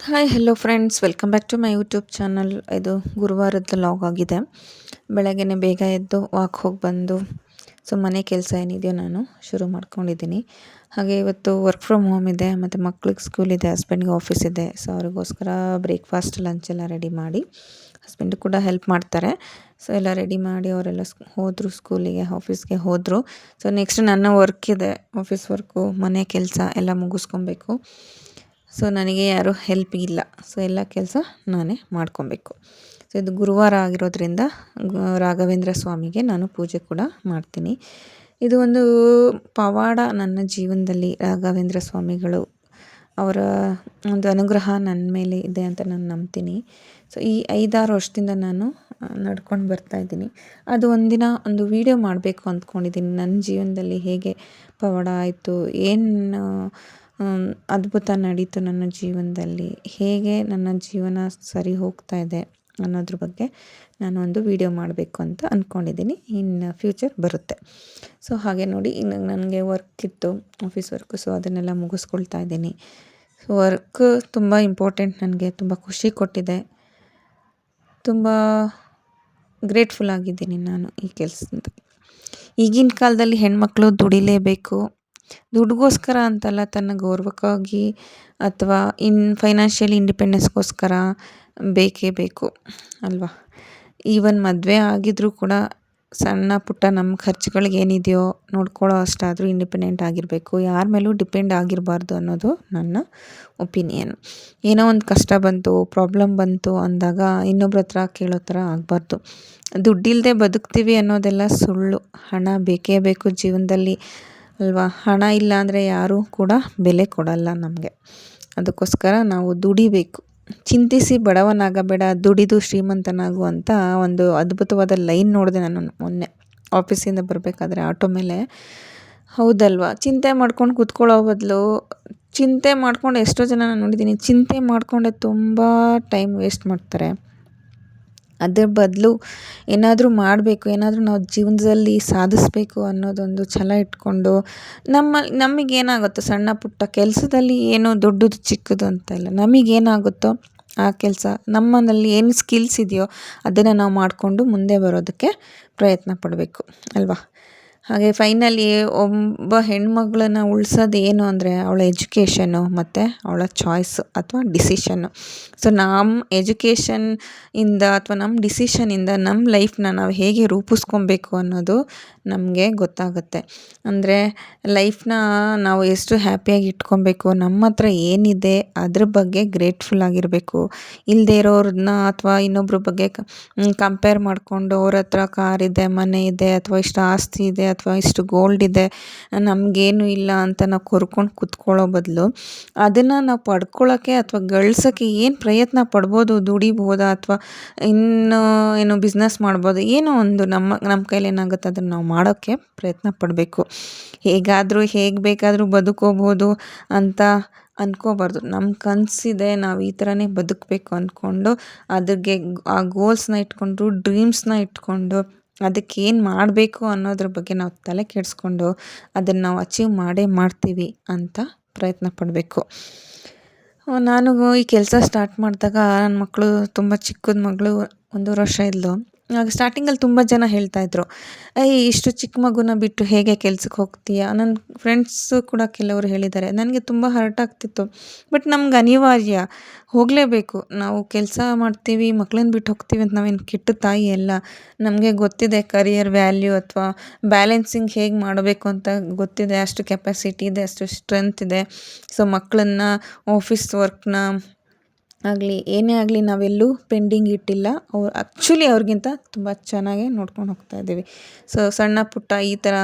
Hi hello friends, welcome back to my YouTube channel. ಇದು ಗುರುವಾರದ log ಆಗಿದೆ. ಬೆಳಗ್ಗೆನೆ ಬೇಗ ಎದ್ದು ವಾಕ್ ಹೋಗಿ ಬಂದು ಮನೆ ಕೆಲಸ ಏನಿದೆಯೋ ನಾನು ಶುರು ಮಾಡ್ಕೊಂಡಿದ್ದೀನಿ. ಹಾಗೆ ಇವತ್ತು ವರ್ಕ್ ಫ್ರಮ್ ಹೋಮ್ ಇದೆ, ಮತ್ತು ಮಕ್ಳಿಗೆ ಸ್ಕೂಲ್ ಇದೆ, ಹಸ್ಬೆಂಡ್ಗೆ ಆಫೀಸ್ ಇದೆ. ಸೊ ಅವ್ರಿಗೋಸ್ಕರ ಬ್ರೇಕ್ಫಾಸ್ಟ್ ಲಂಚ್ ಎಲ್ಲ ರೆಡಿ ಮಾಡಿ, ಹಸ್ಬೆಂಡು ಕೂಡ ಹೆಲ್ಪ್ ಮಾಡ್ತಾರೆ. ಸೊ ಎಲ್ಲ ರೆಡಿ ಮಾಡಿ ಅವರೆಲ್ಲ ಹೋದರು ಸ್ಕೂಲಿಗೆ, ಆಫೀಸ್ಗೆ ಹೋದರು. ಸೊ ನೆಕ್ಸ್ಟ್ ನನ್ನ ವರ್ಕ್ ಇದೆ, ಆಫೀಸ್ ವರ್ಕು, ಮನೆ ಕೆಲಸ ಎಲ್ಲ ಮುಗಿಸ್ಕೊಬೇಕು. ಸೊ ನನಗೆ ಯಾರೂ ಹೆಲ್ಪ್ ಇಲ್ಲ. ಸೊ ಎಲ್ಲ ಕೆಲಸ ನಾನೇ ಮಾಡ್ಕೊಬೇಕು. ಸೊ ಇದು ಗುರುವಾರ ಆಗಿರೋದ್ರಿಂದ ರಾಘವೇಂದ್ರ ಸ್ವಾಮಿಗೆ ನಾನು ಪೂಜೆ ಕೂಡ ಮಾಡ್ತೀನಿ. ಇದು ಒಂದು ಪವಾಡ ನನ್ನ ಜೀವನದಲ್ಲಿ. ರಾಘವೇಂದ್ರ ಸ್ವಾಮಿಗಳು ಅವರ ಒಂದು ಅನುಗ್ರಹ ನನ್ನ ಮೇಲೆ ಇದೆ ಅಂತ ನಾನು ನಂಬ್ತೀನಿ. ಸೊ ಈ 5-6 ವರ್ಷದಿಂದ ನಾನು ನಡ್ಕೊಂಡು ಬರ್ತಾಯಿದ್ದೀನಿ. ಅದು ಒಂದಿನ ಒಂದು ವಿಡಿಯೋ ಮಾಡಬೇಕು ಅಂದ್ಕೊಂಡಿದ್ದೀನಿ. ನನ್ನ ಜೀವನದಲ್ಲಿ ಹೇಗೆ ಪವಾಡ ಆಯಿತು, ಏನು ಅದ್ಭುತ ನಡೀತು ನನ್ನ ಜೀವನದಲ್ಲಿ, ಹೇಗೆ ನನ್ನ ಜೀವನ ಸರಿ ಹೋಗ್ತಾ ಇದೆ ಅನ್ನೋದ್ರ ಬಗ್ಗೆ ನಾನು ಒಂದು ವಿಡಿಯೋ ಮಾಡಬೇಕು ಅಂತ ಅಂದ್ಕೊಂಡಿದ್ದೀನಿ. ಇನ್ನು ಫ್ಯೂಚರ್ ಬರುತ್ತೆ. ಸೊ ಹಾಗೆ ನೋಡಿ, ಇನ್ನು ನನಗೆ ವರ್ಕ್ ಇತ್ತು, ಆಫೀಸ್ ವರ್ಕು. ಸೊ ಅದನ್ನೆಲ್ಲ ಮುಗಿಸ್ಕೊಳ್ತಾ ಇದ್ದೀನಿ. ಸೊ ವರ್ಕ್ ತುಂಬ ಇಂಪಾರ್ಟೆಂಟ್, ನನಗೆ ತುಂಬ ಖುಷಿ ಕೊಟ್ಟಿದೆ. ತುಂಬ ಗ್ರೇಟ್ಫುಲ್ ಆಗಿದ್ದೀನಿ ನಾನು ಈ ಕೆಲಸದಿಂದ. ಈಗಿನ ಕಾಲದಲ್ಲಿ ಹೆಣ್ಮಕ್ಳು ದುಡಿಲೇಬೇಕು. ದುಡ್ಡುಗೋಸ್ಕರ ಅಂತಲ್ಲ, ತನ್ನ ಗೌರವಕ್ಕಾಗಿ ಅಥವಾ ಫೈನಾನ್ಷಿಯಲಿ ಇಂಡಿಪೆಂಡೆನ್ಸ್ಗೋಸ್ಕರ ಬೇಕೇ ಬೇಕು ಅಲ್ವಾ. ಈವನ್ ಮದುವೆ ಆಗಿದ್ರೂ ಕೂಡ ಸಣ್ಣ ಪುಟ್ಟ ನಮ್ಮ ಖರ್ಚುಗಳಿಗೆ ಏನಿದೆಯೋ ನೋಡ್ಕೊಳ್ಳೋ ಅಷ್ಟಾದರೂ ಇಂಡಿಪೆಂಡೆಂಟ್ ಆಗಿರಬೇಕು. ಯಾರ ಮೇಲೂ ಡಿಪೆಂಡ್ ಆಗಿರಬಾರ್ದು ಅನ್ನೋದು ನನ್ನ ಒಪಿನಿಯನ್. ಏನೋ ಒಂದು ಕಷ್ಟ ಬಂತು, ಪ್ರಾಬ್ಲಮ್ ಬಂತು ಅಂದಾಗ ಇನ್ನೊಬ್ರ ಹತ್ರ ಕೇಳೋ ಥರ ಆಗಬಾರ್ದು. ದುಡ್ಡಿಲ್ಲದೆ ಬದುಕ್ತೀವಿ ಅನ್ನೋದೆಲ್ಲ ಸುಳ್ಳು. ಹಣ ಬೇಕೇ ಬೇಕು ಜೀವನದಲ್ಲಿ ಅಲ್ವಾ. ಹಣ ಇಲ್ಲ ಅಂದರೆ ಯಾರೂ ಕೂಡ ಬೆಲೆ ಕೊಡಲ್ಲ ನಮಗೆ. ಅದಕ್ಕೋಸ್ಕರ ನಾವು ದುಡಿಬೇಕು. ಚಿಂತಿಸಿ ಬಡವನಾಗಬೇಡ, ದುಡಿದು ಶ್ರೀಮಂತನಾಗು ಅಂತ ಒಂದು ಅದ್ಭುತವಾದ ಲೈನ್ ನೋಡಿದೆ ನಾನು ಮೊನ್ನೆ ಆಫೀಸಿಂದ ಬರಬೇಕಾದ್ರೆ ಆಟೋ ಮೇಲೆ. ಹೌದಲ್ವಾ, ಚಿಂತೆ ಮಾಡ್ಕೊಂಡು ಕೂತ್ಕೊಳ್ಳೋ ಬದಲು, ಚಿಂತೆ ಮಾಡ್ಕೊಂಡು ಎಷ್ಟೋ ಜನ ನಾನು ನೋಡಿದ್ದೀನಿ, ಚಿಂತೆ ಮಾಡಿಕೊಂಡೆ ತುಂಬ ಟೈಮ್ ವೇಸ್ಟ್ ಮಾಡ್ತಾರೆ. ಅದ್ರ ಬದಲು ಏನಾದರೂ ಮಾಡಬೇಕು, ಏನಾದರೂ ನಾವು ಜೀವನದಲ್ಲಿ ಸಾಧಿಸಬೇಕು ಅನ್ನೋದೊಂದು ಛಲ ಇಟ್ಕೊಂಡು ನಮಗೇನಾಗುತ್ತೋ ಸಣ್ಣ ಪುಟ್ಟ ಕೆಲಸದಲ್ಲಿ, ಏನೋ ದೊಡ್ಡದು ಚಿಕ್ಕದು ಅಂತ ಇಲ್ಲ, ನಮಗೇನಾಗುತ್ತೋ ಆ ಕೆಲಸ, ನಮ್ಮಲ್ಲಿ ಏನು ಸ್ಕಿಲ್ಸ್ ಇದೆಯೋ ಅದನ್ನು ನಾವು ಮಾಡಿಕೊಂಡು ಮುಂದೆ ಬರೋದಕ್ಕೆ ಪ್ರಯತ್ನ ಪಡಬೇಕು ಅಲ್ವಾ. ಹಾಗೆ ಫೈನಲಿ ಒಬ್ಬ ಹೆಣ್ಮಗಳನ್ನ ಉಳಿಸೋದು ಏನು ಅಂದರೆ ಅವಳ ಎಜುಕೇಷನ್ನು ಮತ್ತು ಅವಳ ಚಾಯ್ಸು ಅಥವಾ ಡಿಸಿಷನ್ನು. ಸೊ ನಮ್ಮ ಎಜುಕೇಷನ್ ಇಂದ ಅಥವಾ ನಮ್ಮ ಡಿಸಿಷನಿಂದ ನಮ್ಮ ಲೈಫ್ನ ನಾವು ಹೇಗೆ ರೂಪಿಸ್ಕೊಬೇಕು ಅನ್ನೋದು ನಮಗೆ ಗೊತ್ತಾಗುತ್ತೆ. ಅಂದರೆ ಲೈಫ್ನ ನಾವು ಎಷ್ಟು ಹ್ಯಾಪಿಯಾಗಿ ಇಟ್ಕೊಬೇಕು, ನಮ್ಮ ಹತ್ರ ಏನಿದೆ ಅದ್ರ ಬಗ್ಗೆ ಗ್ರೇಟ್ಫುಲ್ ಆಗಿರಬೇಕು. ಇಲ್ಲದೇ ಇರೋರನ್ನ ಅಥವಾ ಇನ್ನೊಬ್ಬರ ಬಗ್ಗೆ ಕಂಪೇರ್ ಮಾಡಿಕೊಂಡು ಅವ್ರ ಹತ್ರ ಕಾರಿದೆ, ಮನೆ ಇದೆ, ಅಥವಾ ಇಷ್ಟು ಆಸ್ತಿ ಇದೆ, ಅಥವಾ ಇಷ್ಟು ಗೋಲ್ಡ್ ಇದೆ, ನಮಗೇನು ಇಲ್ಲ ಅಂತ ನಾವು ಕೊರ್ಕೊಂಡು ಕೂತ್ಕೊಳ್ಳೋ ಬದಲು, ಅದನ್ನು ನಾವು ಪಡ್ಕೊಳ್ಳೋಕ್ಕೆ ಅಥವಾ ಗಳಿಸೋಕ್ಕೆ ಏನು ಪ್ರಯತ್ನ ಪಡ್ಬೋದು, ದುಡಿಬೋದಾ ಅಥವಾ ಇನ್ನೂ ಏನು ಬಿಸ್ನೆಸ್ ಮಾಡ್ಬೋದು, ಏನೋ ಒಂದು ನಮ್ಮ ಕೈಲಿ ಏನಾಗುತ್ತೆ ಅದನ್ನು ನಾವು ಮಾಡೋಕ್ಕೆ ಪ್ರಯತ್ನ ಪಡಬೇಕು. ಹೇಗಾದರೂ ಹೇಗೆ ಬೇಕಾದರೂ ಬದುಕೋಬೋದು ಅಂತ ಅಂದ್ಕೋಬಾರ್ದು. ನಮ್ಮ ಕನಸಿದೆ, ನಾವು ಈ ಥರನೇ ಬದುಕಬೇಕು ಅಂದ್ಕೊಂಡು ಅದ್ರಿಗೆ ಆ ಗೋಲ್ಸ್ನ ಇಟ್ಕೊಂಡು, ಡ್ರೀಮ್ಸ್ನ ಇಟ್ಕೊಂಡು, ಅದಕ್ಕೇನು ಮಾಡಬೇಕು ಅನ್ನೋದ್ರ ಬಗ್ಗೆ ನಾವು ತಲೆ ಕೆಡಿಸ್ಕೊಂಡು ಅದನ್ನು ನಾವು ಅಚೀವ್ ಮಾಡೇ ಮಾಡ್ತೀವಿ ಅಂತ ಪ್ರಯತ್ನ ಪಡಬೇಕು. ನಾನು ಈ ಕೆಲಸ ಸ್ಟಾರ್ಟ್ ಮಾಡಿದಾಗ ನನ್ನ ಮಕ್ಕಳು ತುಂಬ ಚಿಕ್ಕದ ಮಗಳು, 1.5 ವರ್ಷ ಇದ್ಲು. ಆಗ ಸ್ಟಾರ್ಟಿಂಗಲ್ಲಿ ತುಂಬ ಜನ ಹೇಳ್ತಾಯಿದ್ರು, ಇಷ್ಟು ಚಿಕ್ಕ ಮಗುನ ಬಿಟ್ಟು ಹೇಗೆ ಕೆಲ್ಸಕ್ಕೆ ಹೋಗ್ತೀಯಾ. ನನ್ನ ಫ್ರೆಂಡ್ಸು ಕೂಡ ಕೆಲವರು ಹೇಳಿದ್ದಾರೆ. ನನಗೆ ತುಂಬ ಹರ್ಟ್ ಆಗ್ತಿತ್ತು. ಬಟ್ ನಮ್ಗೆ ಅನಿವಾರ್ಯ, ಹೋಗಲೇಬೇಕು. ನಾವು ಕೆಲಸ ಮಾಡ್ತೀವಿ, ಮಕ್ಕಳನ್ನ ಬಿಟ್ಟು ಹೋಗ್ತೀವಿ ಅಂತ ನಾವೇನು ಕೆಟ್ಟ ತಾಯಿ ಅಲ್ಲ. ನಮಗೆ ಗೊತ್ತಿದೆ ಕರಿಯರ್ ವ್ಯಾಲ್ಯೂ ಅಥವಾ ಬ್ಯಾಲೆನ್ಸಿಂಗ್ ಹೇಗೆ ಮಾಡಬೇಕು ಅಂತ ಗೊತ್ತಿದೆ. ಅಷ್ಟು ಕೆಪಾಸಿಟಿ ಇದೆ, ಅಷ್ಟು ಸ್ಟ್ರೆಂತ್ ಇದೆ. ಸೊ ಮಕ್ಕಳನ್ನ, ಆಫೀಸ್ ವರ್ಕ್ನ ಆಗಲಿ ಏನೇ ಆಗಲಿ ನಾವೆಲ್ಲೂ ಪೆಂಡಿಂಗ್ ಇಟ್ಟಿಲ್ಲ. ಅವ್ರಿಗಿಂತ ತುಂಬ ಚೆನ್ನಾಗೇ ನೋಡ್ಕೊಂಡು ಹೋಗ್ತಾ ಇದ್ದೀವಿ. ಸೊ ಸಣ್ಣ ಪುಟ್ಟ ಈ ಥರ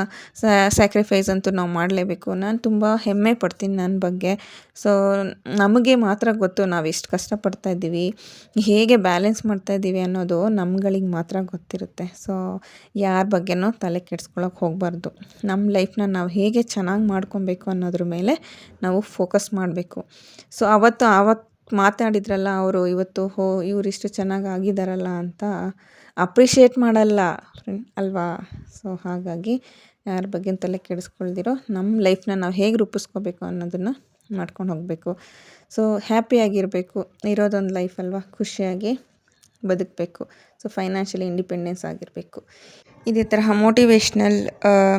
ಸ್ಯಾಕ್ರಿಫೈಸ್ ಅಂತೂ ನಾವು ಮಾಡಲೇಬೇಕು. ನಾನು ತುಂಬ ಹೆಮ್ಮೆ ಪಡ್ತೀನಿ ನನ್ನ ಬಗ್ಗೆ. ಸೊ ನಮಗೆ ಮಾತ್ರ ಗೊತ್ತು ನಾವು ಎಷ್ಟು ಕಷ್ಟಪಡ್ತಾ ಇದ್ದೀವಿ, ಹೇಗೆ ಬ್ಯಾಲೆನ್ಸ್ ಮಾಡ್ತಾಯಿದ್ದೀವಿ ಅನ್ನೋದು ನಮ್ಗಳಿಗೆ ಮಾತ್ರ ಗೊತ್ತಿರುತ್ತೆ. ಸೊ ಯಾರ ಬಗ್ಗೆನೂ ತಲೆ ಕೆಡಿಸ್ಕೊಳ್ಳೋಕೆ ಹೋಗಬಾರ್ದು. ನಮ್ಮ ಲೈಫ್ನ ನಾವು ಹೇಗೆ ಚೆನ್ನಾಗಿ ಮಾಡ್ಕೊಬೇಕು ಅನ್ನೋದ್ರ ಮೇಲೆ ನಾವು ಫೋಕಸ್ ಮಾಡಬೇಕು. ಸೊ ಆವತ್ತು ಮಾತಾಡಿದ್ರಲ್ಲ ಅವರು, ಇವತ್ತು ಇವರಿಷ್ಟು ಚೆನ್ನಾಗಿ ಆಗಿದ್ದಾರಲ್ಲ ಅಂತ ಅಪ್ರಿಷಿಯೇಟ್ ಮಾಡಲ್ಲ ಅಲ್ವಾ. ಸೊ ಹಾಗಾಗಿ ಯಾರ ಬಗ್ಗೆ ತಲೆ ಕೆಡಿಸ್ಕೊಳ್ದಿರೋ ನಮ್ಮ ಲೈಫ್ನ ನಾವು ಹೇಗೆ ರೂಪಿಸ್ಕೋಬೇಕು ಅನ್ನೋದನ್ನು ಮಾಡ್ಕೊಂಡು ಹೋಗಬೇಕು. ಸೊ ಹ್ಯಾಪಿಯಾಗಿರಬೇಕು, ಇರೋದೊಂದು ಲೈಫ್ ಅಲ್ವಾ, ಖುಷಿಯಾಗಿ ಬದುಕಬೇಕು. ಸೊ ಫೈನಾನ್ಷಿಯಲಿ ಇಂಡಿಪೆಂಡೆನ್ಸ್ ಆಗಿರಬೇಕು. ಇದೇ ತರಹ ಮೋಟಿವೇಶ್ನಲ್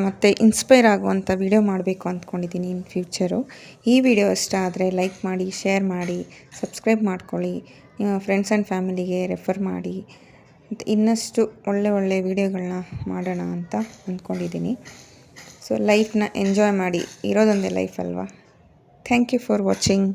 ಮತ್ತು ಇನ್ಸ್ಪೈರ್ ಆಗುವಂಥ ವಿಡಿಯೋ ಮಾಡಬೇಕು ಅಂದ್ಕೊಂಡಿದ್ದೀನಿ ಇನ್ ಫ್ಯೂಚರು. ಈ ವಿಡಿಯೋ ಇಷ್ಟ ಆದರೆ ಲೈಕ್ ಮಾಡಿ, ಶೇರ್ ಮಾಡಿ, ಸಬ್ಸ್ಕ್ರೈಬ್ ಮಾಡ್ಕೊಳ್ಳಿ, ನಿಮ್ಮ ಫ್ರೆಂಡ್ಸ್ ಆ್ಯಂಡ್ ಫ್ಯಾಮಿಲಿಗೆ ರೆಫರ್ ಮಾಡಿ. ಮತ್ತು ಇನ್ನಷ್ಟು ಒಳ್ಳೆ ವಿಡಿಯೋಗಳನ್ನ ಮಾಡೋಣ ಅಂತ ಅಂದ್ಕೊಂಡಿದ್ದೀನಿ. ಸೊ ಲೈಫ್ನ ಎಂಜಾಯ್ ಮಾಡಿ, ಇರೋದೊಂದೇ ಲೈಫ್ ಅಲ್ವಾ. Thank you for watching.